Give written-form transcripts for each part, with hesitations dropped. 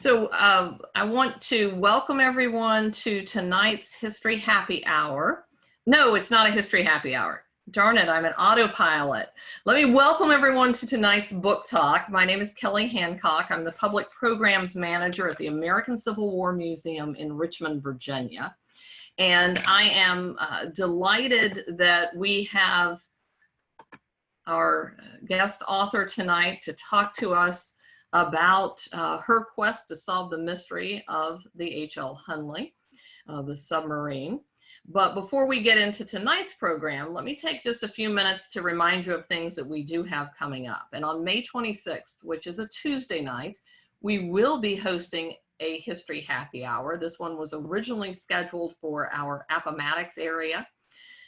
I want to welcome everyone to tonight's History Happy Hour. No, it's not a History Happy Hour. Darn it, I'm an autopilot. Let me welcome everyone to tonight's book talk. My name is Kelly Hancock. I'm the Public Programs Manager at the American Civil War Museum in Richmond, Virginia. And I am delighted that we have our guest author tonight to talk to us about her quest to solve the mystery of the HL Hunley, the submarine. But before we get into tonight's program, let me take just a few minutes to remind you of things that we do have coming up. And on May 26th, which is a Tuesday night, we will be hosting a History Happy Hour. This one was originally scheduled for our Appomattox area.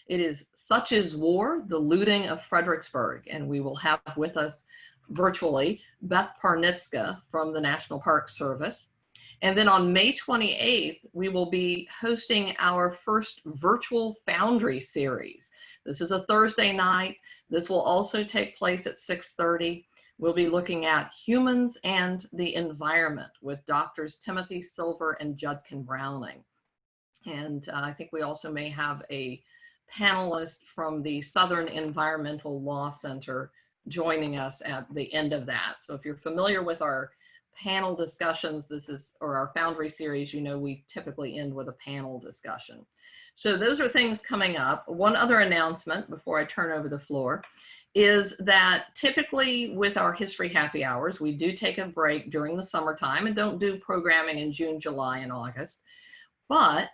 It is Such is War, the Looting of Fredericksburg, and we will have with us virtually Beth Parnitska from the National Park Service. And then on May 28th, we will be hosting our first virtual Foundry series. This is a Thursday night. This will also take place at 6:30. We'll be looking at humans and the environment with Doctors Timothy Silver and Judkin Browning. And I think we also may have a panelist from the Southern Environmental Law Center joining us at the end of that. So if you're familiar with our panel discussions, or our Foundry series, you know we typically end with a panel discussion. So those are things coming up. One other announcement before I turn over the floor is that typically with our History Happy Hours, we do take a break during the summertime and don't do programming in June, July, and August. But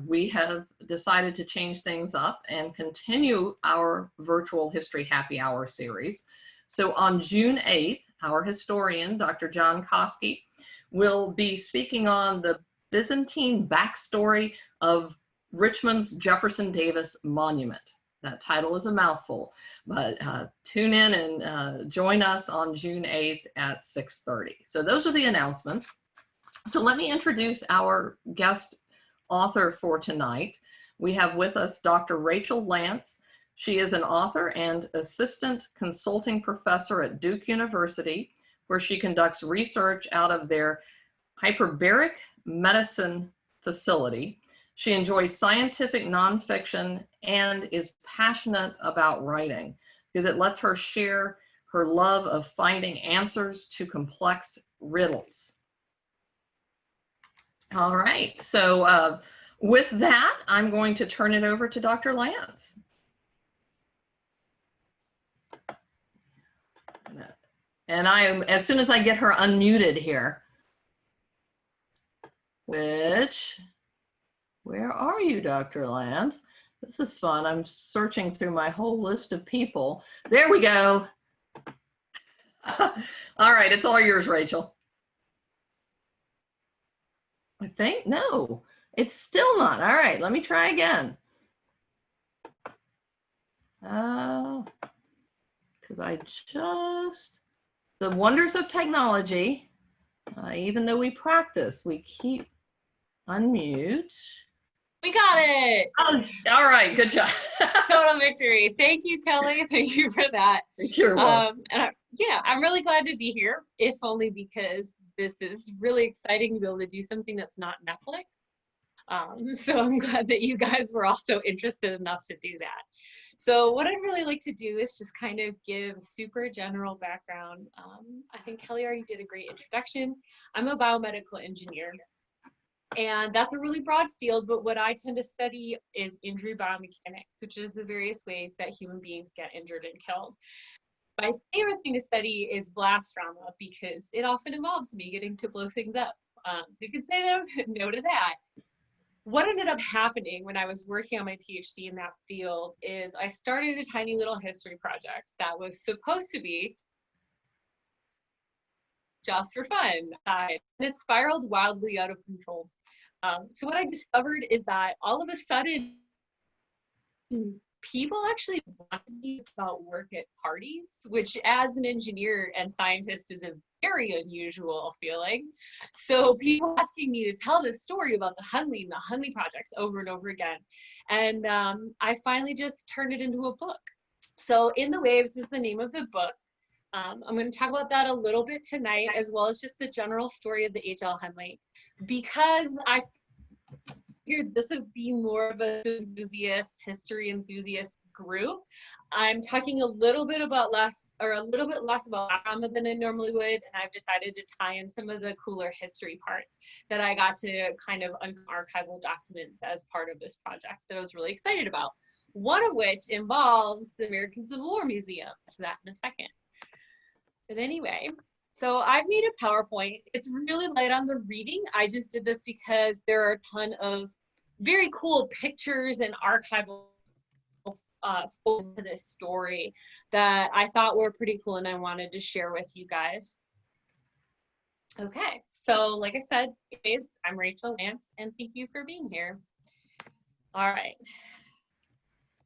we have decided to change things up and continue our virtual History Happy Hour series. So on June 8th, our historian, Dr. John Koski, will be speaking on the Byzantine backstory of Richmond's Jefferson Davis Monument. That title is a mouthful, but tune in and join us on June 8th at 6:30. So those are the announcements. So let me introduce our guest author for tonight. We have with us Dr. Rachel Lance. She is an author and assistant consulting professor at Duke University, where she conducts research out of their hyperbaric medicine facility. She enjoys scientific nonfiction and is passionate about writing because it lets her share her love of finding answers to complex riddles. All right, so with that, I'm going to turn it over to Dr. Lance. And as soon as I get her unmuted here, where are you, Dr. Lance? This is fun. I'm searching through my whole list of people. There we go. All right, it's all yours, Rachel. I think, no, it's still not. All right, let me try again. Because the wonders of technology, even though we practice, we keep unmute. We got it. Oh, all right, good job. Total victory. Thank you, Kelly. Thank you for that. You're welcome. Yeah, I'm really glad to be here, if only because this is really exciting to be able to do something that's not Netflix. So I'm glad that you guys were also interested enough to do that. So what I'd really like to do is just kind of give super general background. I think Kelly already did a great introduction. I'm a biomedical engineer, and that's a really broad field, but what I tend to study is injury biomechanics, which is the various ways that human beings get injured and killed. My favorite thing to study is blast trauma because it often involves me getting to blow things up. You could say that no to that. What ended up happening when I was working on my PhD in that field is I started a tiny little history project that was supposed to be just for fun. And it spiraled wildly out of control. So what I discovered is that all of a sudden, people actually wanted me about work at parties, which as an engineer and scientist is a very unusual feeling. So people asking me to tell this story about the Hunley and the Hunley projects over and over again. And I finally just turned it into a book. So In the Waves is the name of the book. I'm going to talk about that a little bit tonight, as well as just the general story of the HL Hunley, because I figured this would be more of a history enthusiast group. I'm talking a little bit less about drama than I normally would, and I've decided to tie in some of the cooler history parts that I got to kind of archival documents as part of this project that I was really excited about. One of which involves the American Civil War Museum. To that in a second. But anyway, so I've made a PowerPoint. It's really light on the reading. I just did this because there are a ton of very cool pictures and archival to this story that I thought were pretty cool and I wanted to share with you guys. Okay, so like I said, I'm Rachel Lance, and thank you for being here. All right.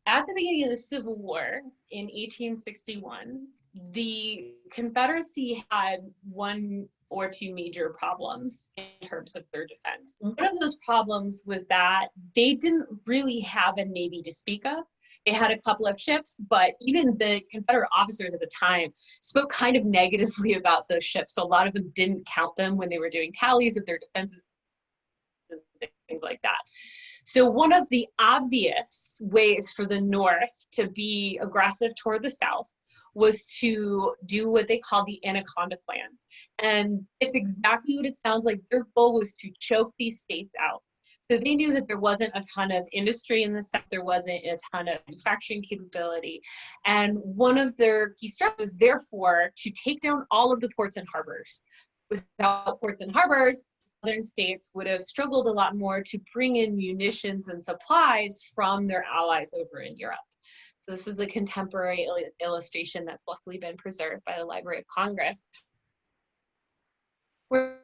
At the beginning of the Civil War in 1861, the Confederacy had one or two major problems in terms of their defense. One of those problems was that they didn't really have a navy to speak of. They had a couple of ships, but even the Confederate officers at the time spoke kind of negatively about those ships. So a lot of them didn't count them when they were doing tallies of their defenses and things like that. So one of the obvious ways for the North to be aggressive toward the South was to do what they called the Anaconda Plan. And it's exactly what it sounds like. Their goal was to choke these states out. So they knew that there wasn't a ton of industry in the South, there wasn't a ton of manufacturing capability. And one of their key strategies was therefore to take down all of the ports and harbors. Without ports and harbors, southern states would have struggled a lot more to bring in munitions and supplies from their allies over in Europe. So this is a contemporary illustration that's luckily been preserved by the Library of Congress, where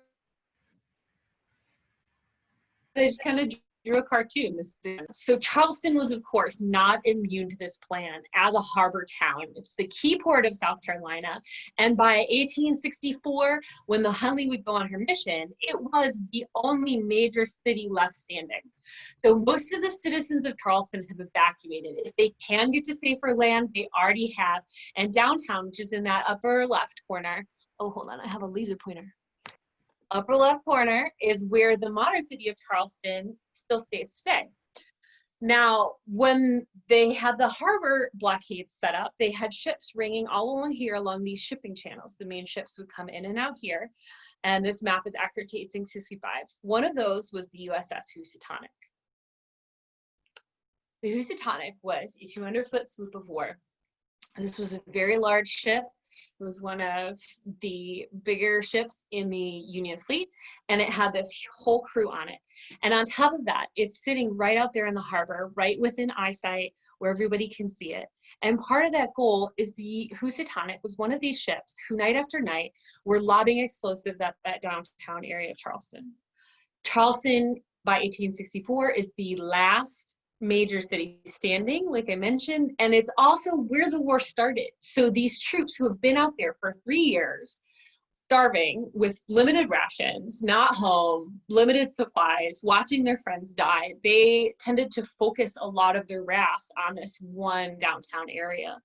they just kind of drew a cartoon. So Charleston was, of course, not immune to this plan as a harbor town. It's the key port of South Carolina. And by 1864, when the Hunley would go on her mission, it was the only major city left standing. So most of the citizens of Charleston have evacuated. If they can get to safer land, they already have. And downtown, which is in that upper left corner, oh, hold on, I have a laser pointer. Upper left corner is where the modern city of Charleston still stays today. Now, when they had the harbor blockades set up, they had ships ringing all along here along these shipping channels. The main ships would come in and out here. And this map is accurate to 1865. One of those was the USS Housatonic. The Housatonic was a 200-foot sloop of war. This was a very large ship. It was one of the bigger ships in the Union fleet, and it had this whole crew on it. And on top of that, it's sitting right out there in the harbor, right within eyesight, where everybody can see it. And part of that goal is the Housatonic was one of these ships who night after night were lobbing explosives at that downtown area of Charleston. Charleston, by 1864, is the last major city standing, like I mentioned, and it's also where the war started. So these troops who have been out there for 3 years, starving with limited rations, not home, limited supplies, watching their friends die, they tended to focus a lot of their wrath on this one downtown area.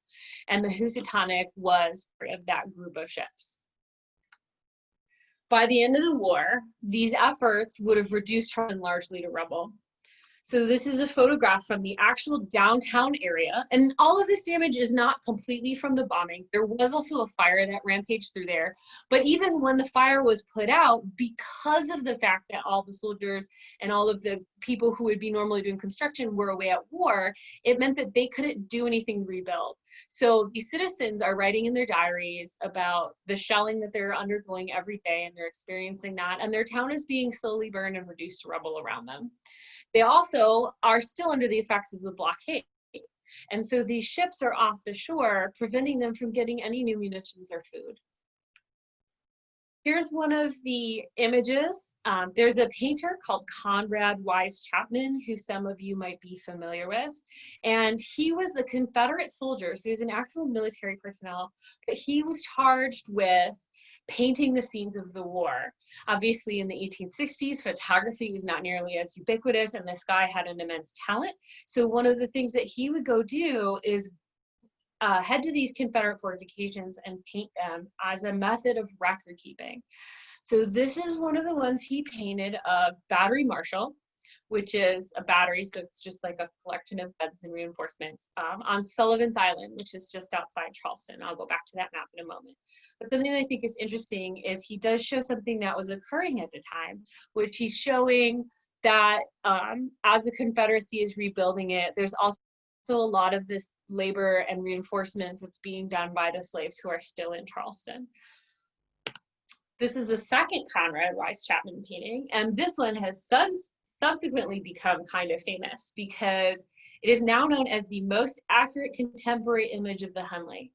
And the Housatonic was part of that group of ships. By the end of the war, these efforts would have reduced Charleston largely to rubble. So this is a photograph from the actual downtown area. And all of this damage is not completely from the bombing. There was also a fire that rampaged through there. But even when the fire was put out, because of the fact that all the soldiers and all of the people who would be normally doing construction were away at war, it meant that they couldn't do anything to rebuild. So these citizens are writing in their diaries about the shelling that they're undergoing every day, and they're experiencing that. And their town is being slowly burned and reduced to rubble around them. They also are still under the effects of the blockade. And so these ships are off the shore, preventing them from getting any new munitions or food. Here's one of the images. There's a painter called Conrad Chapman, who some of you might be familiar with. And he was a Confederate soldier, so he was an actual military personnel, but he was charged with painting the scenes of the war. Obviously, in the 1860s, photography was not nearly as ubiquitous, and this guy had an immense talent. So one of the things that he would go do is head to these Confederate fortifications and paint them as a method of record keeping. So this is one of the ones he painted of Battery Marshall, which is a battery, so it's just like a collection of beds and reinforcements on Sullivan's Island, which is just outside Charleston. I'll go back to that map in a moment. But something that I think is interesting is he does show something that was occurring at the time, which he's showing that as the Confederacy is rebuilding it, there's also a lot of this labor and reinforcements that's being done by the slaves who are still in Charleston. This is the second Conrad Wise Chapman painting, and this one has subsequently become kind of famous because it is now known as the most accurate contemporary image of the Hunley.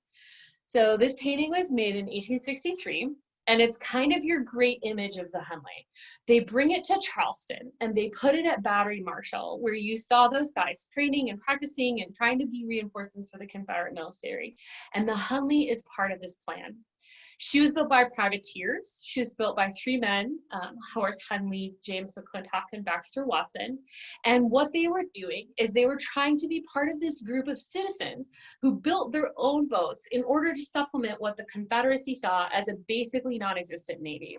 So this painting was made in 1863, and it's kind of your great image of the Hunley. They bring it to Charleston and they put it at Battery Marshall, where you saw those guys training and practicing and trying to be reinforcements for the Confederate military. And the Hunley is part of this plan. She was built by privateers. She was built by three men, Horace Hunley, James McClintock, and Baxter Watson. And what they were doing is they were trying to be part of this group of citizens who built their own boats in order to supplement what the Confederacy saw as a basically non-existent navy.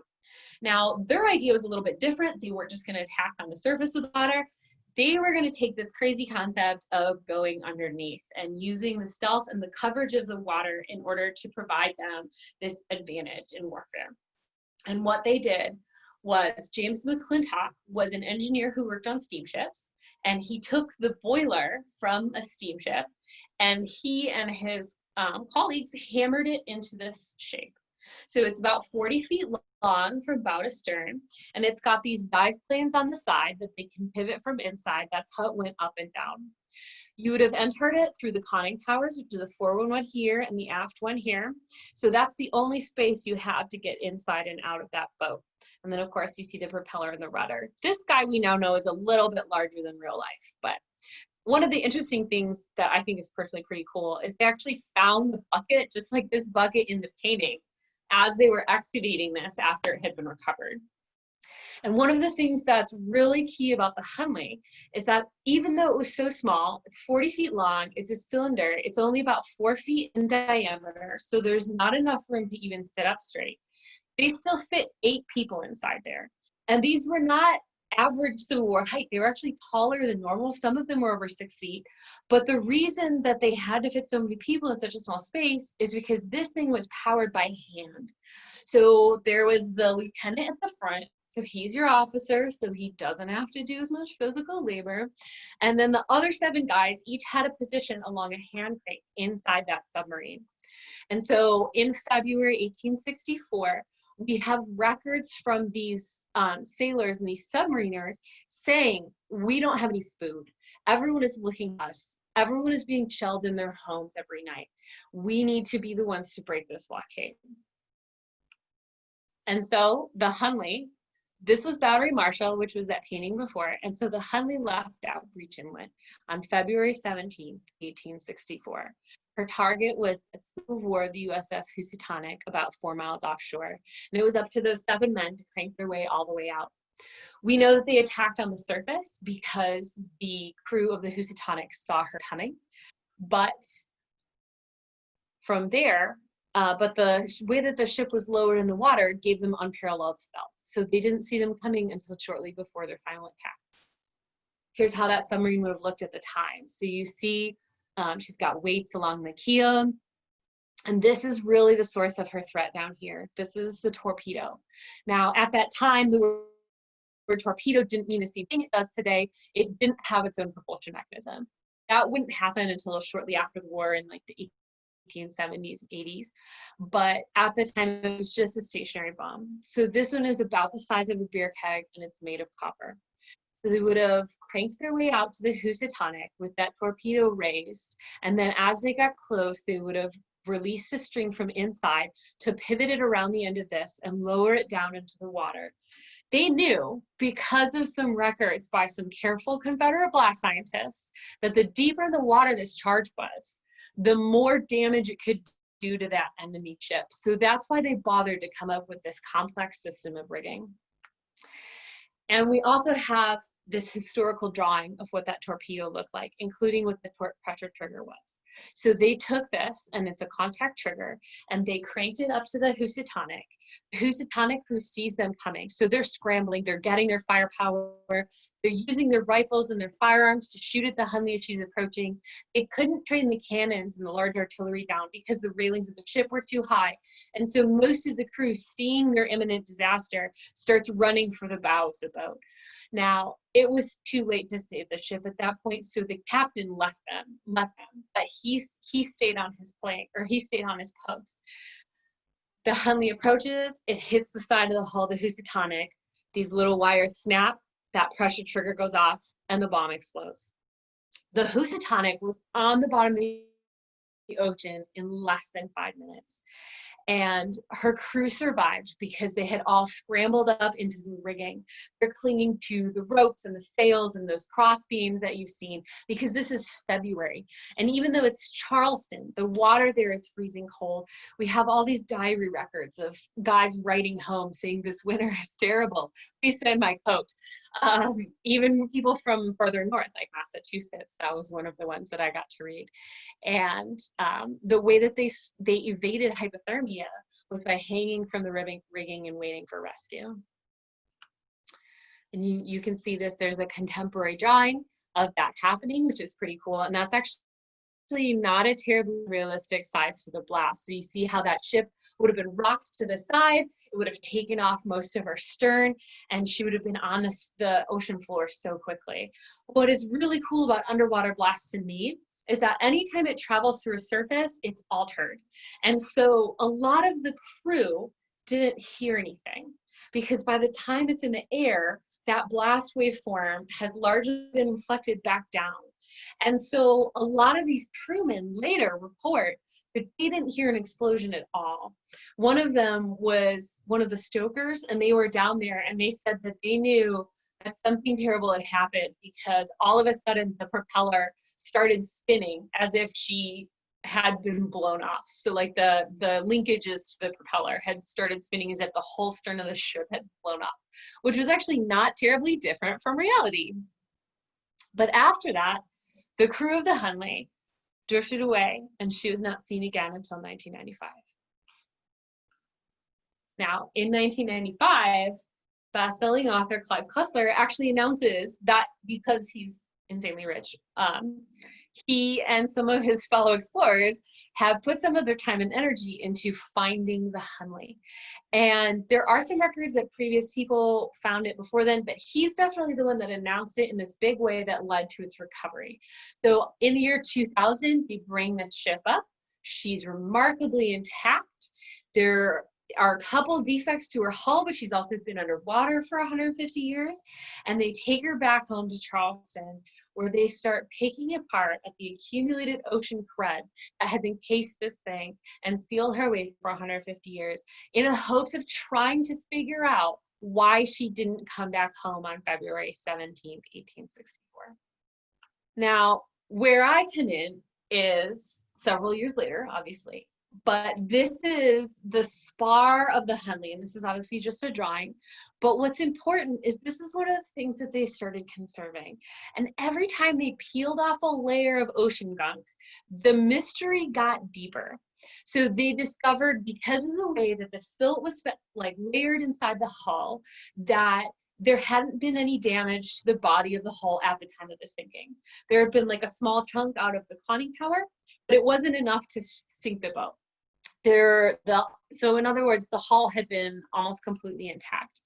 Now, their idea was a little bit different. They weren't just going to attack on the surface of the water. They were going to take this crazy concept of going underneath and using the stealth and the coverage of the water in order to provide them this advantage in warfare. And what they did was James McClintock was an engineer who worked on steamships, and he took the boiler from a steamship and he and his colleagues hammered it into this shape. So it's about 40 feet long from bow to stern, and it's got these dive planes on the side that they can pivot from inside. That's how it went up and down. You would have entered it through the conning towers, which is the forward one here and the aft one here. So that's the only space you have to get inside and out of that boat. And then of course you see the propeller and the rudder. This guy we now know is a little bit larger than real life, but one of the interesting things that I think is personally pretty cool is they actually found the bucket, just like this bucket in the painting, as they were excavating this after it had been recovered. And one of the things that's really key about the Hunley is that even though it was so small, it's 40 feet long, it's a cylinder, it's only about 4 feet in diameter, so there's not enough room to even sit up straight. They still fit 8 people inside there. And these were not average Civil War height. They were actually taller than normal. Some of them were over 6 feet. But the reason that they had to fit so many people in such a small space is because this thing was powered by hand. So there was the lieutenant at the front. So he's your officer, so he doesn't have to do as much physical labor. And then the other 7 guys each had a position along a hand crank inside that submarine. And so in February 1864, we have records from these sailors and these submariners saying, we don't have any food. Everyone is looking at us. Everyone is being shelled in their homes every night. We need to be the ones to break this blockade. And so the Hunley, this was Battery Marshall, which was that painting before. And so the Hunley left out Breach Inlet on February 17, 1864. Her target was at Civil War, the USS Housatonic, about 4 miles offshore. And it was up to those 7 men to crank their way all the way out. We know that they attacked on the surface because the crew of the Housatonic saw her coming. But from there, but the way that the ship was lowered in the water gave them unparalleled stealth. So they didn't see them coming until shortly before their final attack. Here's how that submarine would have looked at the time. So you see she's got weights along the keel. And this is really the source of her threat down here. This is the torpedo. Now, at that time, the word torpedo didn't mean the same thing it does today. It didn't have its own propulsion mechanism. That wouldn't happen until shortly after the war in like the 1870s, 80s. But at the time, it was just a stationary bomb. So this one is about the size of a beer keg, and it's made of copper. So they would have cranked their way out to the Housatonic with that torpedo raised. And then as they got close, they would have released a string from inside to pivot it around the end of this and lower it down into the water. They knew, because of some records by some careful Confederate blast scientists, that the deeper the water this charge was, the more damage it could do to that enemy ship. So that's why they bothered to come up with this complex system of rigging. And we also have this historical drawing of what that torpedo looked like, including what the torque pressure trigger was. So they took this, and it's a contact trigger, and they cranked it up to the Housatonic. The Housatonic crew sees them coming. So they're scrambling, they're getting their firepower, they're using their rifles and their firearms to shoot at the Hunley as she's approaching. They couldn't train the cannons and the large artillery down because the railings of the ship were too high. And so most of the crew, seeing their imminent disaster, starts running for the bow of the boat. Now, it was too late to save the ship at that point, so the captain let them, but he stayed on his plank, or he stayed on his post. The Hunley approaches, it hits the side of the hull, the Housatonic. These little wires snap, that pressure trigger goes off, and the bomb explodes. The Housatonic was on the bottom of the ocean in less than 5 minutes. And her crew survived because they had all scrambled up into the rigging. They're clinging to the ropes and the sails and those cross beams that you've seen, because this is February. And even though it's Charleston, the water there is freezing cold. We have all these diary records of guys writing home saying this winter is terrible. Please send my coat. Even people from further north, like Massachusetts, that was one of the ones that I got to read. And the way that they evaded hypothermia was by hanging from the rigging and waiting for rescue. And you can see this, there's a contemporary drawing of that happening, which is pretty cool. And that's actually not a terribly realistic size for the blast. So you see how that ship would have been rocked to the side, it would have taken off most of her stern, and she would have been on the ocean floor so quickly. What is really cool about underwater blasts to me is that anytime it travels through a surface, it's altered. And so a lot of the crew didn't hear anything, because by the time it's in the air, that blast waveform has largely been reflected back down. And so a lot of these crewmen later report that they didn't hear an explosion at all. One of them was one of the stokers, and they were down there, and they said that they knew that something terrible had happened, because all of a sudden the propeller started spinning as if she had been blown off. So like the linkages to the propeller had started spinning as if the whole stern of the ship had blown off, which was actually not terribly different from reality. But after that, the crew of the Hunley drifted away, and she was not seen again until 1995. Now, in 1995, best-selling author Clive Cussler actually announces that because he's insanely rich, he and some of his fellow explorers have put some of their time and energy into finding the Hunley. And there are some records that previous people found it before then, but he's definitely the one that announced it in this big way that led to its recovery. So in the year 2000, they bring the ship up. She's remarkably intact. There are a couple defects to her hull, but she's also been underwater for 150 years. And they take her back home to Charleston, where they start picking apart at the accumulated ocean crud that has encased this thing and sealed her away for 150 years, in the hopes of trying to figure out why she didn't come back home on February 17th, 1864. Now, where I come in is several years later, obviously. But this is the spar of the Hunley, and this is obviously just a drawing. But what's important is this is one of the things that they started conserving. And every time they peeled off a layer of ocean gunk, the mystery got deeper. So they discovered, because of the way that the silt was like layered inside the hull, that there hadn't been any damage to the body of the hull at the time of the sinking. There had been like a small chunk out of the conning tower, but it wasn't enough to sink the boat. So in other words, the hull had been almost completely intact.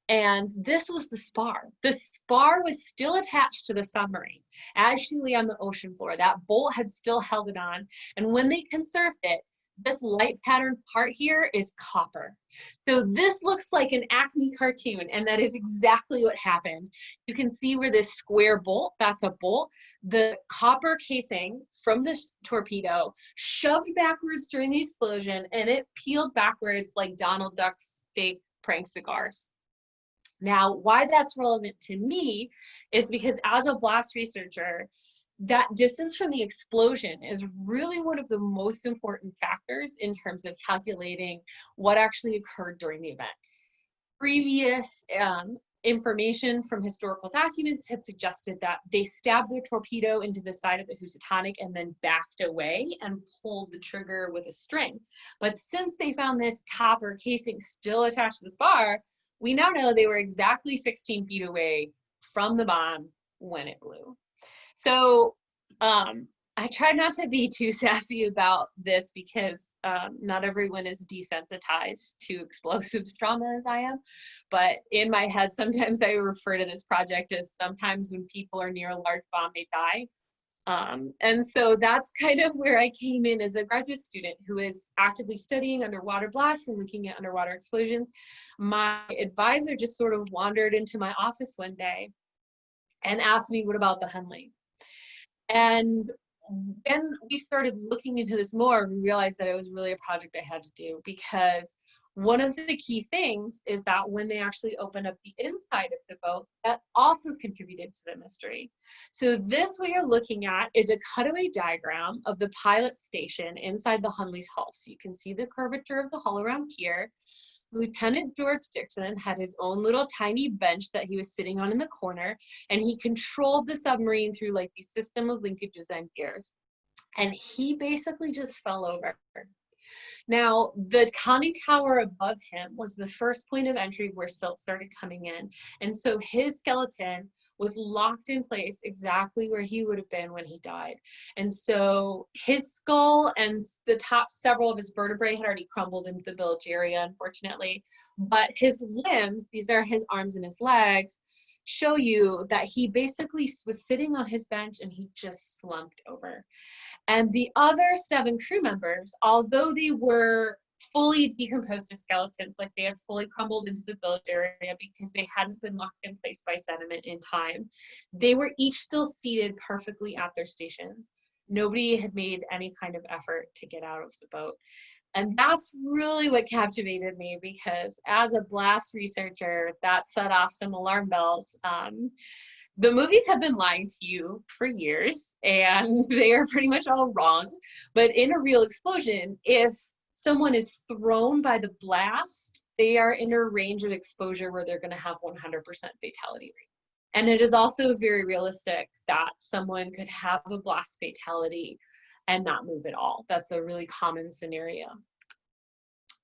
And this was the spar. The spar was still attached to the submarine as she lay on the ocean floor. That bolt had still held it on. And when they conserved it, this light pattern part here is copper. So this looks like an Acme cartoon, and that is exactly what happened. You can see where this square bolt, that's a bolt, the copper casing from the torpedo shoved backwards during the explosion, and it peeled backwards like Donald Duck's fake prank cigars. Now, why that's relevant to me is because as a blast researcher, that distance from the explosion is really one of the most important factors in terms of calculating what actually occurred during the event. Previous information from historical documents had suggested that they stabbed their torpedo into the side of the Housatonic and then backed away and pulled the trigger with a string. But since they found this copper casing still attached to the spar, we now know they were exactly 16 feet away from the bomb when it blew. So I tried not to be too sassy about this because not everyone is desensitized to explosives trauma as I am. But in my head, sometimes I refer to this project as sometimes when people are near a large bomb, they die. And so that's kind of where I came in as a graduate student who is actively studying underwater blasts and looking at underwater explosions. My advisor just sort of wandered into my office one day and asked me, what about the Hunley? And then we started looking into this more and we realized that it was really a project I had to do, because one of the key things is that when they actually opened up the inside of the boat, that also contributed to the mystery. So this, what you're looking at, is a cutaway diagram of the pilot station inside the Hunley's hull. So you can see the curvature of the hull around here. Lieutenant George Dixon had his own little tiny bench that he was sitting on in the corner, and he controlled the submarine through like the system of linkages and gears. And he basically just fell over. Now, the conning tower above him was the first point of entry where silt started coming in. And so his skeleton was locked in place exactly where he would have been when he died. And so his skull and the top several of his vertebrae had already crumbled into the bilge area, unfortunately. But his limbs, these are his arms and his legs, show you that he basically was sitting on his bench and he just slumped over. And the other 7 crew members, although they were fully decomposed as skeletons, like they had fully crumbled into the bilge area because they hadn't been locked in place by sediment in time, they were each still seated perfectly at their stations. Nobody had made any kind of effort to get out of the boat. And that's really what captivated me, because as a blast researcher, that set off some alarm bells. The movies have been lying to you for years, and they are pretty much all wrong. But in a real explosion, if someone is thrown by the blast, they are in a range of exposure where they're going to have 100% fatality rate. And it is also very realistic that someone could have a blast fatality and not move at all. That's a really common scenario.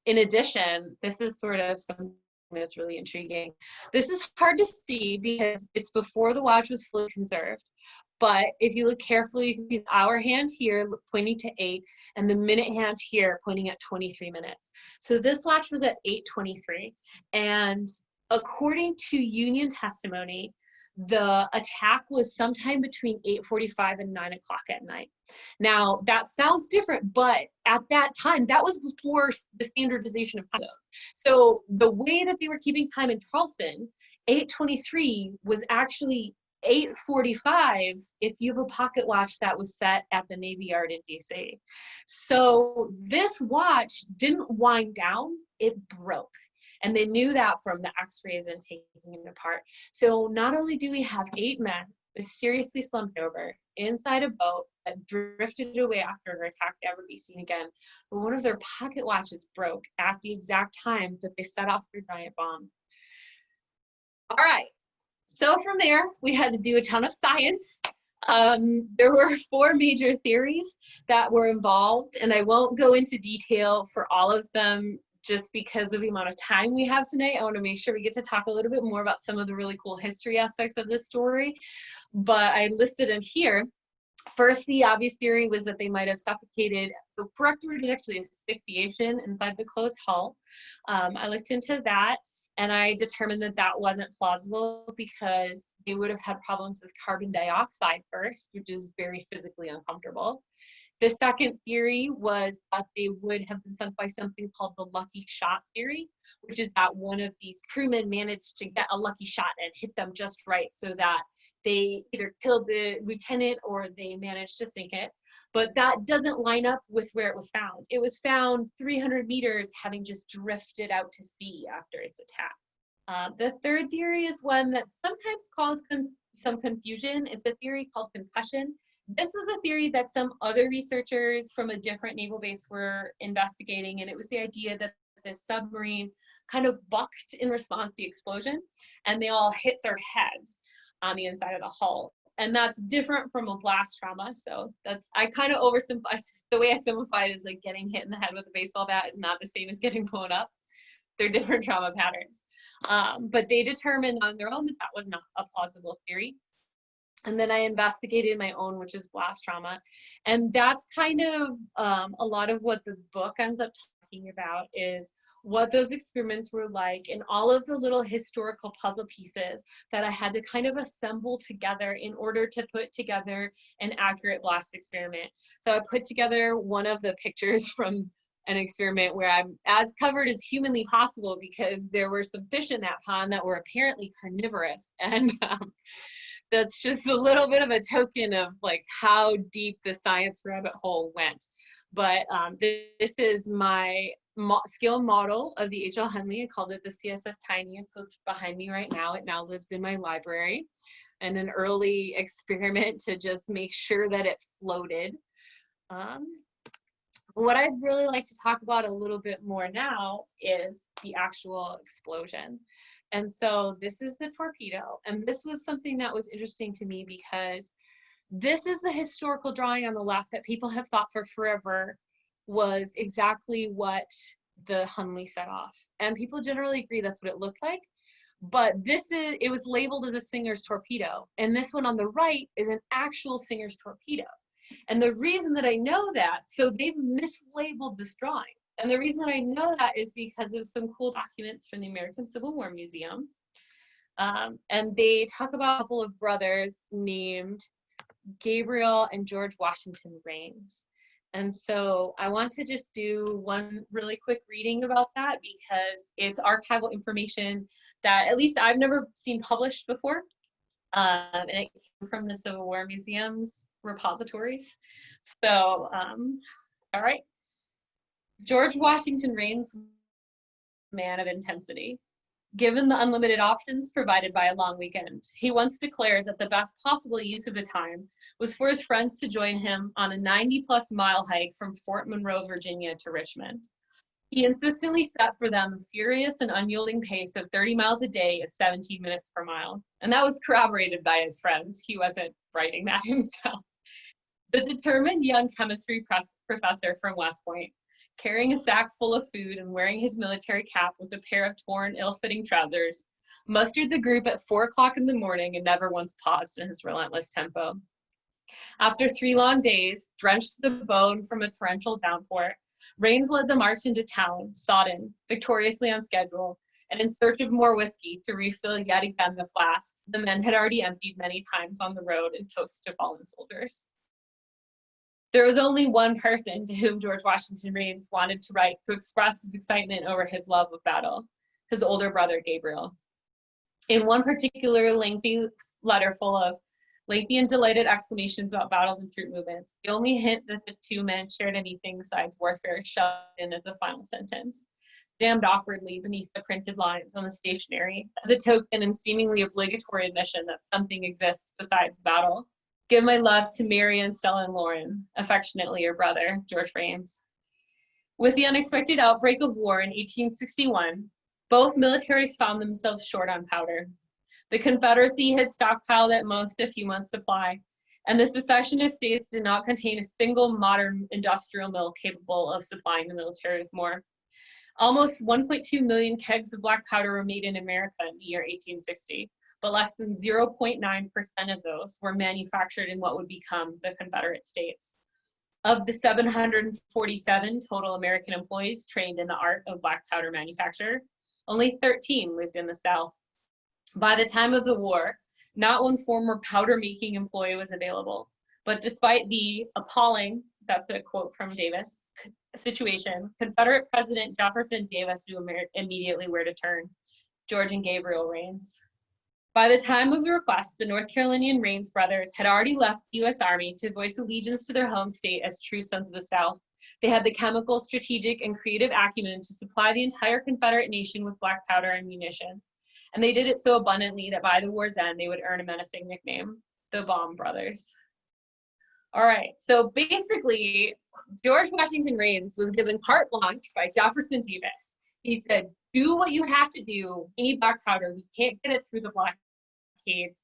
In addition, this is sort of something that's really intriguing. This is hard to see because it's before the watch was fully conserved. But if you look carefully, you can see the hour hand here pointing to 8 and the minute hand here pointing at 23 minutes. So this watch was at 8:23. And according to Union testimony, the attack was sometime between 8:45 and 9 o'clock at night. Now, that sounds different, but at that time, that was before the standardization of time zones. So the way that they were keeping time in Charleston, 8:23 was actually 8:45 if you have a pocket watch that was set at the Navy Yard in DC. So this watch didn't wind down, it broke. And they knew that from the x-rays and taking it apart. So not only do we have 8 men mysteriously slumped over inside a boat that drifted away after an attack to ever be seen again, but one of their pocket watches broke at the exact time that they set off their giant bomb. All right, so from there, we had to do a ton of science. There were 4 major theories that were involved, and I won't go into detail for all of them just because of the amount of time we have tonight. I want to make sure we get to talk a little bit more about some of the really cool history aspects of this story, but I listed them here. First, the obvious theory was that they might have suffocated. The correct word is actually asphyxiation inside the closed hull. I looked into that, and I determined that that wasn't plausible because they would have had problems with carbon dioxide first, which is very physically uncomfortable. The second theory was that they would have been sunk by something called the lucky shot theory, which is that one of these crewmen managed to get a lucky shot and hit them just right so that they either killed the lieutenant or they managed to sink it. But that doesn't line up with where it was found. It was found 300 meters, having just drifted out to sea after its attack. The third theory is one that sometimes caused some confusion. It's a theory called concussion. This was a theory that some other researchers from a different naval base were investigating, and it was the idea that this submarine kind of bucked in response to the explosion, and they all hit their heads on the inside of the hull. And that's different from a blast trauma. So that's, I kind of oversimplify, the way I simplify it is like getting hit in the head with a baseball bat is not the same as getting blown up. They're different trauma patterns. But they determined on their own that that was not a plausible theory. And then I investigated my own, which is blast trauma. And that's kind of a lot of what the book ends up talking about, is what those experiments were like and all of the little historical puzzle pieces that I had to kind of assemble together in order to put together an accurate blast experiment. So I put together one of the pictures from an experiment where I'm as covered as humanly possible, because there were some fish in that pond that were apparently carnivorous. And that's just a little bit of a token of like how deep the science rabbit hole went. But this is my scale model of the HL Hunley. I called it the CSS Tiny, and so it's behind me right now. It now lives in my library, and an early experiment to just make sure that it floated. What I'd really like to talk about a little bit more now is the actual explosion. And so this is the torpedo, and this was something that was interesting to me because this is the historical drawing on the left that people have thought for forever was exactly what the Hunley set off. And people generally agree that's what it looked like. But it was labeled as a Singer's torpedo. And this one on the right is an actual Singer's torpedo. And the reason that I know that, so they've mislabeled this drawing. And the reason that I know that is because of some cool documents from the American Civil War Museum. And they talk about a couple of brothers named Gabriel and George Washington Rains. And so I want to just do one really quick reading about that because it's archival information that at least I've never seen published before. And it came from the Civil War Museum's repositories. So, all right. George Washington Rains was a man of intensity. Given the unlimited options provided by a long weekend, he once declared that the best possible use of the time was for his friends to join him on a 90-plus mile hike from Fort Monroe, Virginia to Richmond. He insistently set for them a furious and unyielding pace of 30 miles a day at 17 minutes per mile. And that was corroborated by his friends. He wasn't writing that himself. The determined young chemistry professor from West Point, carrying a sack full of food and wearing his military cap with a pair of torn, ill-fitting trousers, mustered the group at 4 o'clock in the morning and never once paused in his relentless tempo. After 3 long days, drenched to the bone from a torrential downpour, Rains led the march into town, sodden, victoriously on schedule, and in search of more whiskey to refill yet again the flasks the men had already emptied many times on the road in toast to fallen soldiers. There was only one person to whom George Washington Rains wanted to write to express his excitement over his love of battle, his older brother, Gabriel. In one particular lengthy letter full of lengthy and delighted exclamations about battles and troop movements, the only hint that the two men shared anything besides warfare shoved in as a final sentence, jammed awkwardly beneath the printed lines on the stationery, as a token and seemingly obligatory admission that something exists besides battle. Give my love to Mary and Stella and Lauren, affectionately your brother, George Rains. With the unexpected outbreak of war in 1861, both militaries found themselves short on powder. The Confederacy had stockpiled at most a few months' supply, and the secessionist states did not contain a single modern industrial mill capable of supplying the military with more. Almost 1.2 million kegs of black powder were made in America in the year 1860. But less than 0.9% of those were manufactured in what would become the Confederate States. Of the 747 total American employees trained in the art of black powder manufacture, only 13 lived in the South. By the time of the war, not one former powder-making employee was available. But despite the appalling, that's a quote from Davis, situation, Confederate President Jefferson Davis knew immediately where to turn: George and Gabriel Rains. By the time of the request, the North Carolinian Rains brothers had already left the U.S. Army to voice allegiance to their home state as true sons of the South. They had the chemical, strategic, and creative acumen to supply the entire Confederate nation with black powder and munitions. And they did it so abundantly that by the war's end, they would earn a menacing nickname, the Bomb Brothers. All right, so basically, George Washington Rains was given carte blanche by Jefferson Davis. He said, do what you have to do. We need black powder. We can't get it through the blockades.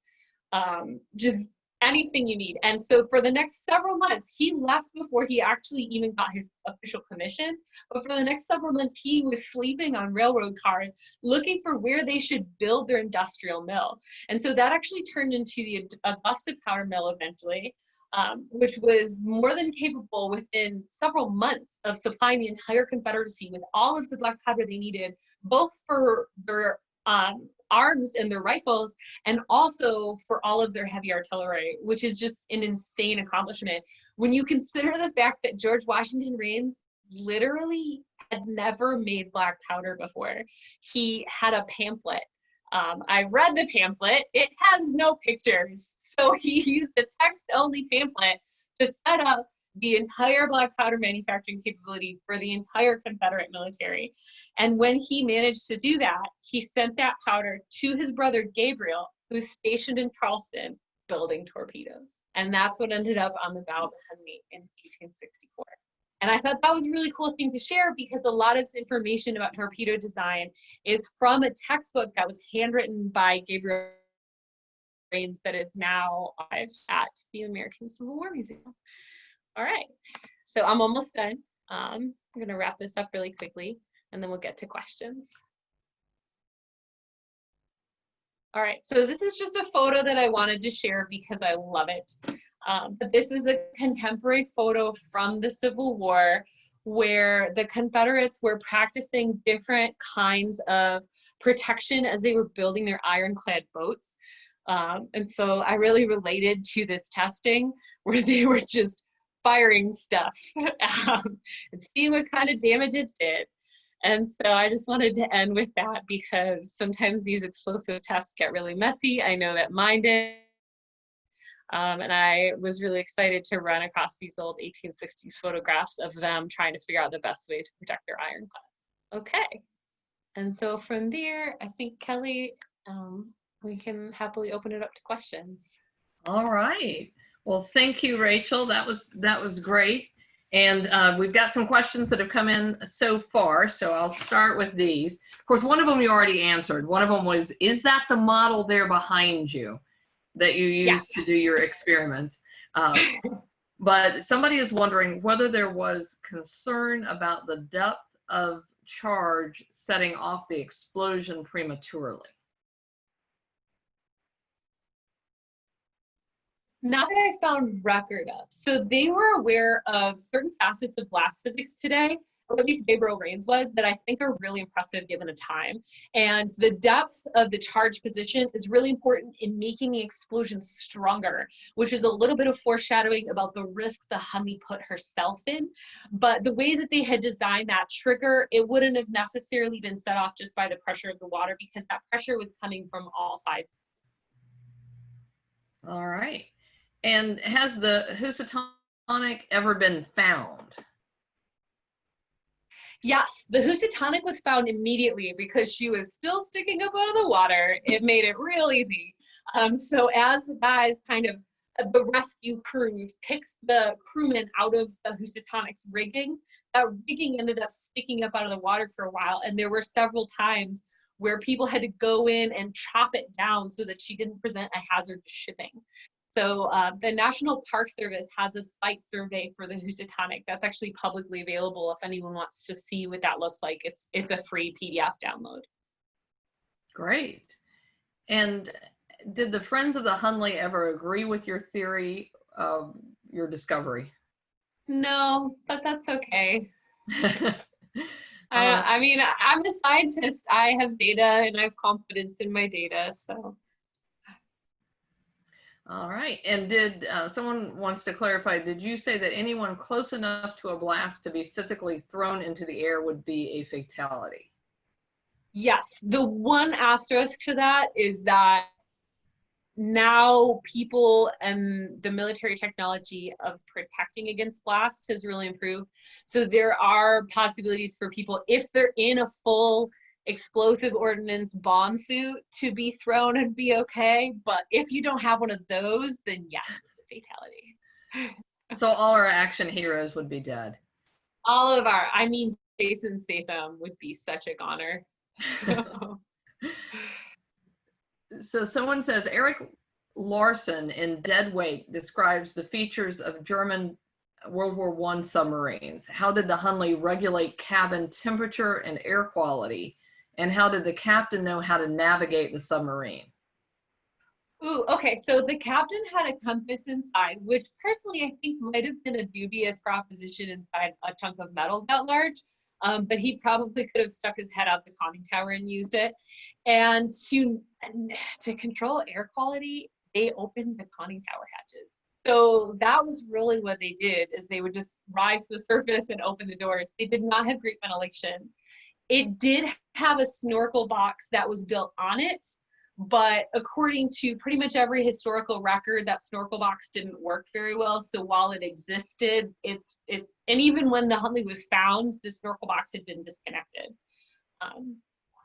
Just anything you need. And so for the next several months, he left before he actually even got his official commission. But for the next several months, he was sleeping on railroad cars, looking for where they should build their industrial mill. And so that actually turned into the Augusta powder mill eventually, which was more than capable within several months of supplying the entire Confederacy with all of the black powder they needed, both for their arms and their rifles, and also for all of their heavy artillery, which is just an insane accomplishment. When you consider the fact that George Washington Rains literally had never made black powder before. He had a pamphlet. I read the pamphlet. It has no pictures. So he used a text-only pamphlet to set up the entire black powder manufacturing capability for the entire Confederate military. And when he managed to do that, he sent that powder to his brother Gabriel, who's stationed in Charleston building torpedoes. And that's what ended up on the bow of the Hunley in 1864. And I thought that was a really cool thing to share, because a lot of this information about torpedo design is from a textbook that was handwritten by Gabriel Rains that is now at the American Civil War Museum. All right, so I'm almost done. I'm gonna wrap this up really quickly and then we'll get to questions. All right, so this is just a photo that I wanted to share because I love it. But this is a contemporary photo from the Civil War where the Confederates were practicing different kinds of protection as they were building their ironclad boats. And so I really related to this testing where they were just firing stuff and seeing what kind of damage it did. And so I just wanted to end with that because sometimes these explosive tests get really messy. I know that mine did. And I was really excited to run across these old 1860s photographs of them trying to figure out the best way to protect their ironclads. Okay. And so from there, I think Kelly, we can happily open it up to questions. All right. Well, thank you, Rachel. That was great. And we've got some questions that have come in so far, so I'll start with these. Of course, one of them you already answered. One of them was, is that the model there behind you that you used to do your experiments? But somebody is wondering whether there was concern about the depth of charge setting off the explosion prematurely. Not that I found record of. So they were aware of certain facets of blast physics today, or at least Gabriel Rains was, that I think are really impressive given the time. And the depth of the charge position is really important in making the explosion stronger, which is a little bit of foreshadowing about the risk the Hunley put herself in. But the way that they had designed that trigger, it wouldn't have necessarily been set off just by the pressure of the water, because that pressure was coming from all sides. All right. And has the Housatonic ever been found? Yes, the Housatonic was found immediately because she was still sticking up out of the water. It made it real easy. So as the guys the rescue crews picked the crewmen out of the Housatonic's rigging, that rigging ended up sticking up out of the water for a while. And there were several times where people had to go in and chop it down so that she didn't present a hazard to shipping. So the National Park Service has a site survey for the Housatonic that's actually publicly available if anyone wants to see what that looks like. It's a free PDF download. Great. And did the Friends of the Hunley ever agree with your theory of your discovery? No, but that's okay. I mean, I'm a scientist. I have data and I have confidence in my data, so. All right. And did someone wants to clarify, did you say that anyone close enough to a blast to be physically thrown into the air would be a fatality? Yes. The one asterisk to that is that now people and the military technology of protecting against blast has really improved. So there are possibilities for people, if they're in a full explosive ordnance bomb suit, to be thrown and be okay. But if you don't have one of those, then yes, it's a fatality. So all our action heroes would be dead. All of our, I mean, Jason Statham would be such a goner. So someone says Eric Larson in Dead Weight describes the features of German World War I submarines. How did the Hunley regulate cabin temperature and air quality? And how did the captain know how to navigate the submarine? Ooh, okay, so the captain had a compass inside, which personally I think might have been a dubious proposition inside a chunk of metal that large, but he probably could have stuck his head out the conning tower and used it. And to control air quality, they opened the conning tower hatches. So that was really what they did, is they would just rise to the surface and open the doors. They did not have great ventilation. It did have a snorkel box that was built on it, but according to pretty much every historical record, that snorkel box didn't work very well. So while it existed, and even when the Hunley was found, the snorkel box had been disconnected.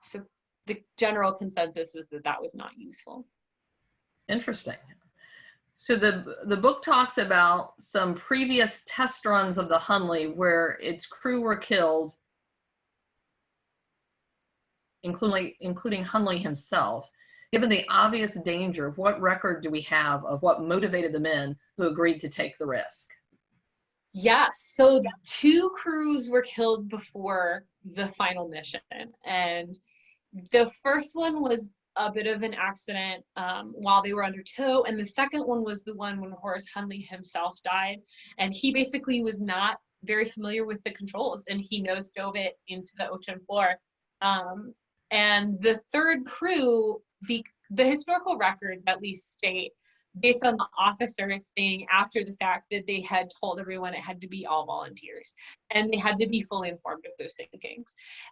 So the general consensus is that that was not useful. Interesting. So the book talks about some previous test runs of the Hunley where its crew were killed, including Hunley himself. Given the obvious danger, what record do we have of what motivated the men who agreed to take the risk? Yes, so 2 crews were killed before the final mission. And the first one was a bit of an accident while they were under tow. And the second one was the one when Horace Hunley himself died. And he basically was not very familiar with the controls, and he nose dove it into the ocean floor. And the third crew, the historical records at least state, based on the officers saying after the fact, that they had told everyone it had to be all volunteers and they had to be fully informed of those sinkings.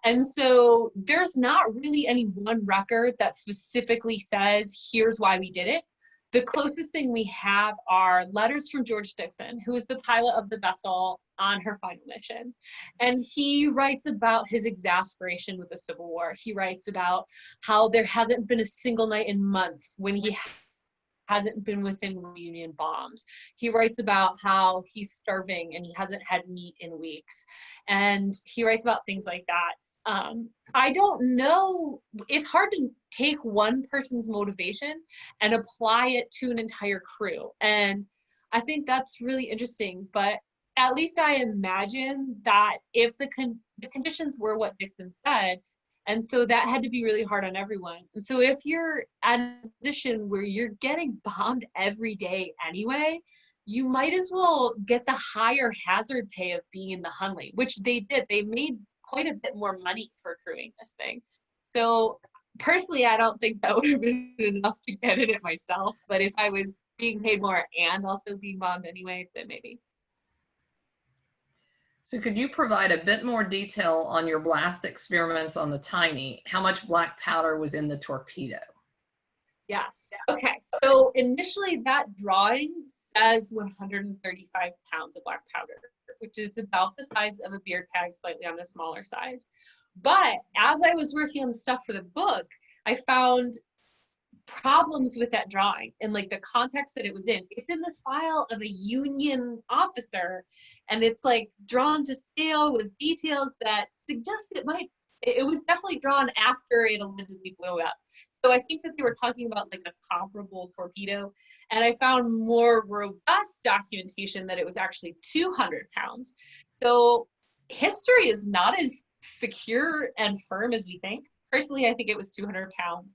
And so there's not really any one record that specifically says, here's why we did it. The closest thing we have are letters from George Dixon, who was the pilot of the vessel on her final mission. And he writes about his exasperation with the Civil War. He writes about how there hasn't been a single night in months when he hasn't been within Union bombs. He writes about how he's starving and he hasn't had meat in weeks. And he writes about things like that. I don't know, it's hard to take one person's motivation and apply it to an entire crew. And I think that's really interesting, but at least I imagine that if the conditions were what Dixon said, and so that had to be really hard on everyone. And so if you're at a position where you're getting bombed every day anyway, you might as well get the higher hazard pay of being in the Hunley, which they did. They made quite a bit more money for crewing this thing. So personally, I don't think that would have been enough to get in it myself. But if I was being paid more and also being bombed anyway, then maybe. So could you provide a bit more detail on your blast experiments on the Tiny? How much black powder was in the torpedo? Yes. Okay. So initially that drawing says 135 pounds of black powder, which is about the size of a beer keg, slightly on the smaller side. But as I was working on the stuff for the book, I found problems with that drawing and like the context that it was in. It's in the file of a Union officer, and it's like drawn to scale with details that suggest it was definitely drawn after it allegedly blew up. So I think that they were talking about like a comparable torpedo, and I found more robust documentation that it was actually 200 pounds. So history is not as secure and firm as we think. Personally, I think it was 200 pounds.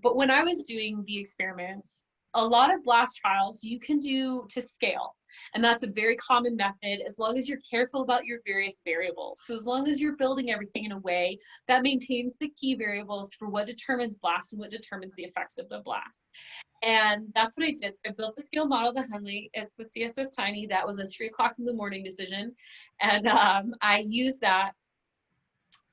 But when I was doing the experiments, a lot of blast trials you can do to scale. And that's a very common method as long as you're careful about your various variables. So as long as you're building everything in a way that maintains the key variables for what determines blast and what determines the effects of the blast. And that's what I did. So I built the scale model of the Hunley. It's the CSS Tiny. That was a 3 o'clock in the morning decision. And I used that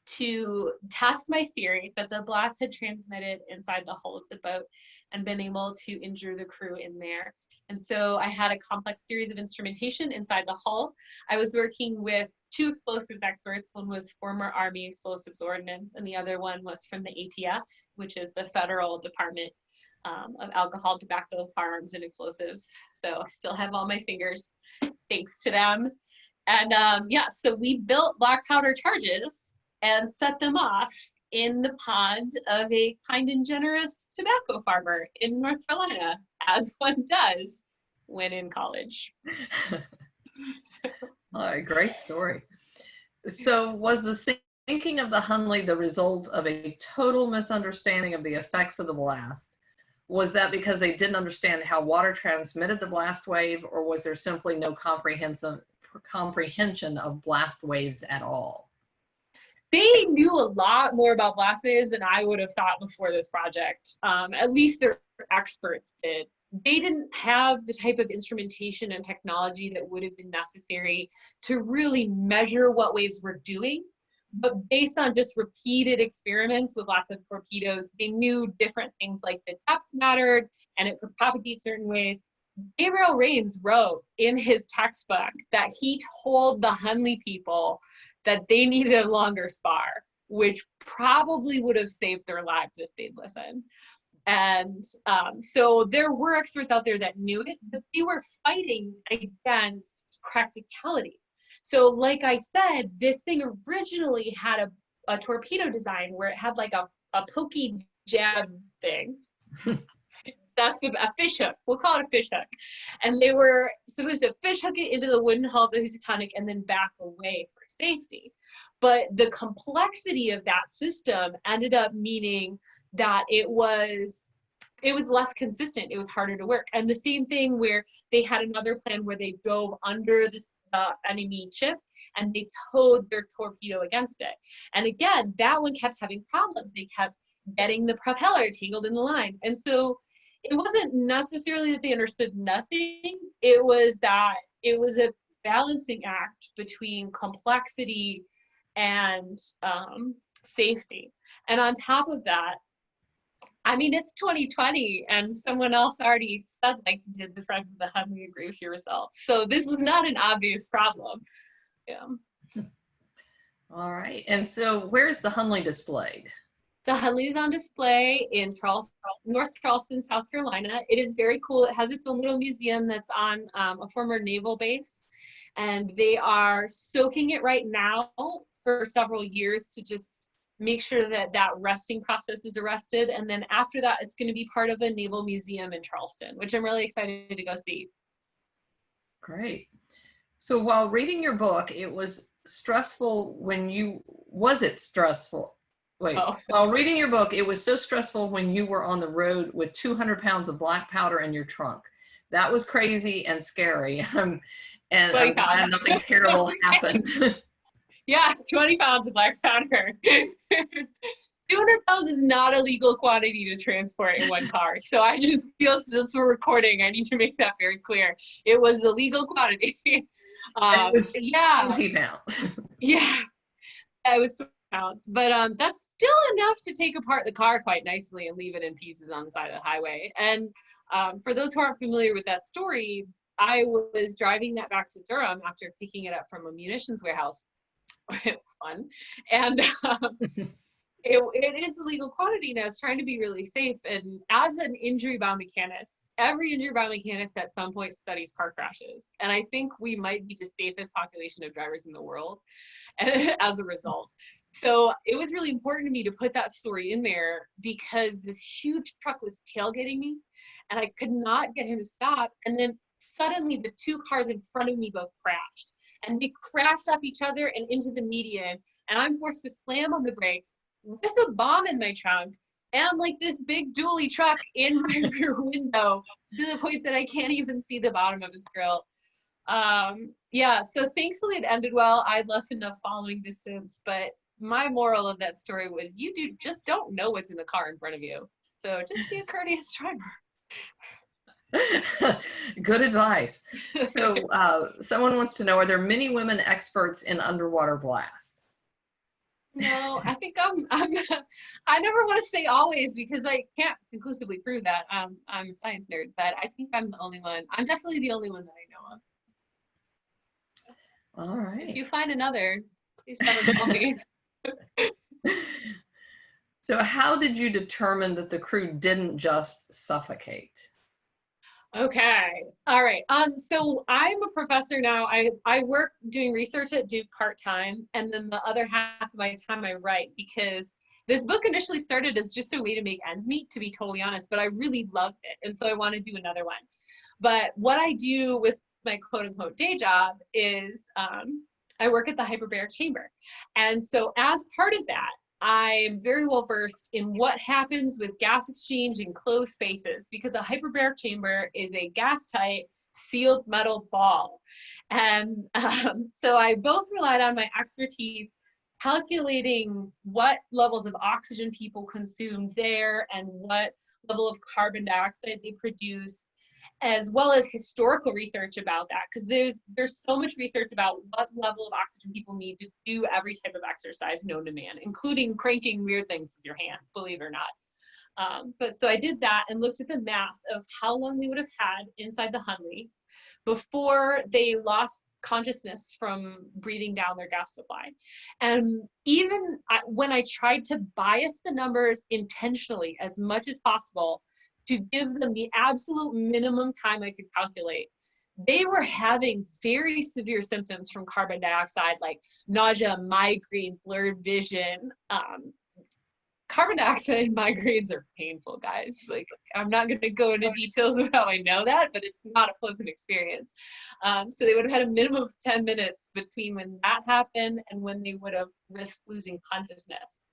to test my theory that the blast had transmitted inside the hull of the boat and been able to injure the crew in there. And so I had a complex series of instrumentation inside the hull. I was working with 2 explosives experts. One was former Army Explosives Ordnance, and the other one was from the ATF, which is the Federal Department of Alcohol, Tobacco, Firearms, and Explosives. So I still have all my fingers, thanks to them. And yeah, so we built black powder charges and set them off in the ponds of a kind and generous tobacco farmer in North Carolina, as one does when in college. All right, great story. So was the sinking of the Hunley the result of a total misunderstanding of the effects of the blast? Was that because they didn't understand how water transmitted the blast wave, or was there simply no comprehension of blast waves at all? They knew a lot more about blast waves than I would have thought before this project. At least their experts did. They didn't have the type of instrumentation and technology that would have been necessary to really measure what waves were doing. But based on just repeated experiments with lots of torpedoes, they knew different things like the depth mattered and it could propagate certain ways. Gabriel Rains wrote in his textbook that he told the Hunley people that they needed a longer spar, which probably would have saved their lives if they'd listened. And so there were experts out there that knew it, but they were fighting against practicality. So like I said, this thing originally had a torpedo design where it had like a pokey jab thing. That's a fish hook. We'll call it a fish hook. And they were supposed to fish hook it into the wooden hull of the Housatonic and then back away for safety. But the complexity of that system ended up meaning that it was less consistent. It was harder to work. And the same thing where they had another plan where they dove under the enemy ship and they towed their torpedo against it. And again, that one kept having problems. They kept getting the propeller tangled in the line. And so it wasn't necessarily that they understood nothing. It was that it was a balancing act between complexity and safety. And on top of that, I mean, it's 2020 and someone else already said, like, did the Friends of the Hunley agree with your results? So this was not an obvious problem. Yeah. All right. And so where is the Hunley displayed? The Hunley is on display in North Charleston, South Carolina. It is very cool. It has its own little museum that's on a former naval base. And they are soaking it right now for several years to just make sure that that resting process is arrested. And then after that, it's going to be part of a naval museum in Charleston, which I'm really excited to go see. Great. So while reading your book, it was stressful when you, was it stressful? Wait, while reading your book, it was so stressful when you were on the road with 200 pounds of black powder in your trunk. That was crazy and scary. And I'm glad nothing terrible happened. Yeah, 20 pounds of black powder. 200 pounds is not a legal quantity to transport in one car. So I just feel, since we're recording, I need to make that very clear. It was a legal quantity. It was 20 pounds. Yeah, it was 20 pounds. But that's still enough to take apart the car quite nicely and leave it in pieces on the side of the highway. And for those who aren't familiar with that story, I was driving that back to Durham after picking it up from a munitions warehouse. Fun. And it is a legal quantity, and I was trying to be really safe. And as an injury-bound mechanist, every injury-bound mechanist at some point studies car crashes. And I think we might be the safest population of drivers in the world as a result. So it was really important to me to put that story in there because this huge truck was tailgating me, and I could not get him to stop. And then suddenly the two cars in front of me both crashed. And they crashed off each other and into the median. And I'm forced to slam on the brakes with a bomb in my trunk and like this big dually truck in my rear window to the point that I can't even see the bottom of his grill. Yeah, so thankfully it ended well. I left enough following distance, but my moral of that story was just don't know what's in the car in front of you. So just be a courteous driver. Good advice. So someone wants to know, are there many women experts in underwater blast? No, I think I never want to say always because I can't conclusively prove that. I'm a science nerd, but I think I'm the only one. I'm definitely the only one that I know of. All right. If you find another, please never call me. So how did you determine that the crew didn't just suffocate? Okay. All right. So I'm a professor now. I work doing research at Duke part-time, and then the other half of my time I write, because this book initially started as just a way to make ends meet, to be totally honest, but I really loved it. And so I want to do another one. But what I do with my quote unquote day job is I work at the hyperbaric chamber. And so as part of that, I am very well versed in what happens with gas exchange in closed spaces, because a hyperbaric chamber is a gas tight sealed metal ball. And so I both relied on my expertise calculating what levels of oxygen people consume there and what level of carbon dioxide they produce, as well as historical research about that, because there's so much research about what level of oxygen people need to do every type of exercise known to man, including cranking weird things with your hand, believe it or not. But so I did that and looked at the math of how long they would have had inside the Hunley before they lost consciousness from breathing down their gas supply. And even when I tried to bias the numbers intentionally as much as possible to give them the absolute minimum time I could calculate, they were having very severe symptoms from carbon dioxide, like nausea, migraine, blurred vision. Carbon dioxide migraines are painful, guys. Like, I'm not going to go into details of how I know that, but it's not a pleasant experience. So they would have had a minimum of 10 minutes between when that happened and when they would have risked losing consciousness.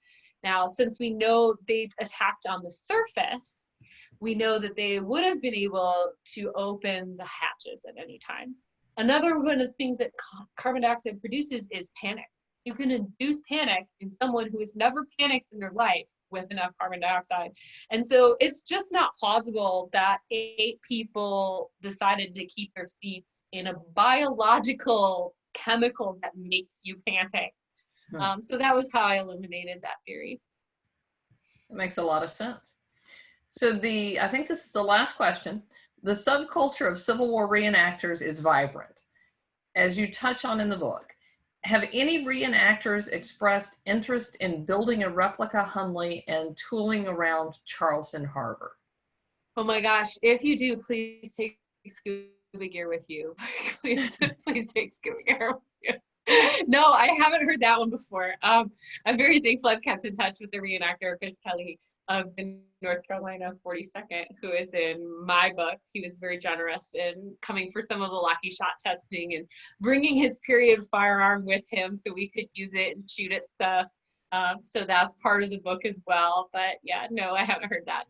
Now, since we know they attacked on the surface, we know that they would have been able to open the hatches at any time. Another one of the things that carbon dioxide produces is panic. You can induce panic in someone who has never panicked in their life with enough carbon dioxide. And so it's just not plausible that 8 people decided to keep their seats in a biological chemical that makes you panic. So that was how I eliminated that theory. It makes a lot of sense. So I think this is the last question. The subculture of Civil War reenactors is vibrant, as you touch on in the book. Have any reenactors expressed interest in building a replica Hunley and tooling around Charleston Harbor? Oh my gosh, if you do, please take scuba gear with you. please take scuba gear with you. No, I haven't heard that one before. I'm very thankful I've kept in touch with the reenactor, Chris Kelly, of the North Carolina 42nd, who is in my book. He was very generous in coming for some of the lucky shot testing and bringing his period firearm with him so we could use it and shoot at stuff. So that's part of the book as well. But yeah, no, I haven't heard that.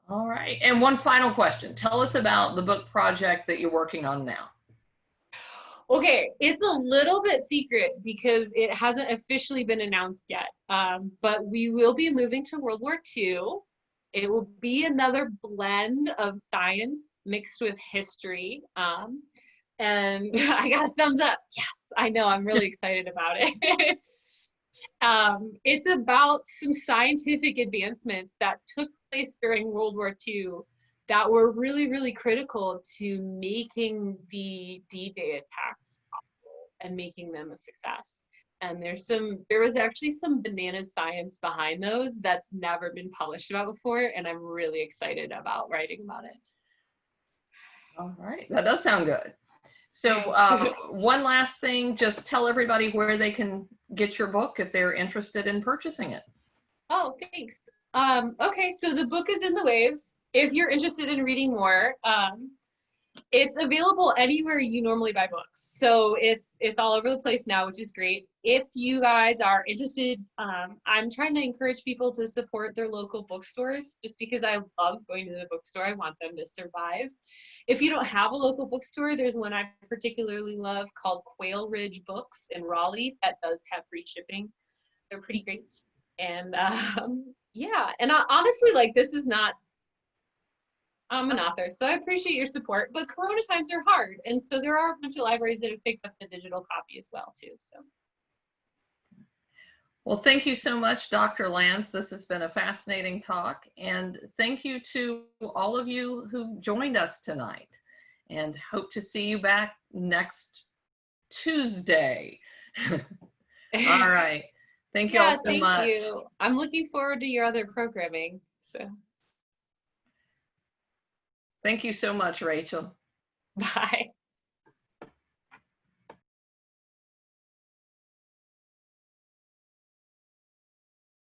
All right. And one final question. Tell us about the book project that you're working on now. Okay, it's a little bit secret because it hasn't officially been announced yet, but we will be moving to World War II. It will be another blend of science mixed with history, and I got a thumbs up. Yes, I know, I'm really excited about it. It's about some scientific advancements that took place during World War II that were really, really critical to making the D-Day attacks possible and making them a success. And there was actually some bananas science behind those that's never been published about before, and I'm really excited about writing about it. All right, that does sound good. So one last thing, just tell everybody where they can get your book if they're interested in purchasing it. Oh, thanks. Okay, so the book is in the waves. If you're interested in reading more, it's available anywhere you normally buy books. So it's all over the place now, which is great. If you guys are interested, I'm trying to encourage people to support their local bookstores just because I love going to the bookstore. I want them to survive. If you don't have a local bookstore, there's one I particularly love called Quail Ridge Books in Raleigh that does have free shipping. They're pretty great. And yeah, and honestly, like, this is not, I'm an author, so I appreciate your support, but Corona times are hard. And so there are a bunch of libraries that have picked up the digital copy as well, too. So. Well, thank you so much, Dr. Lance. This has been a fascinating talk. And thank you to all of you who joined us tonight. And hope to see you back next Tuesday. All right. Thank you all so much. Thank you. I'm looking forward to your other programming. So. Thank you so much, Rachel. Bye.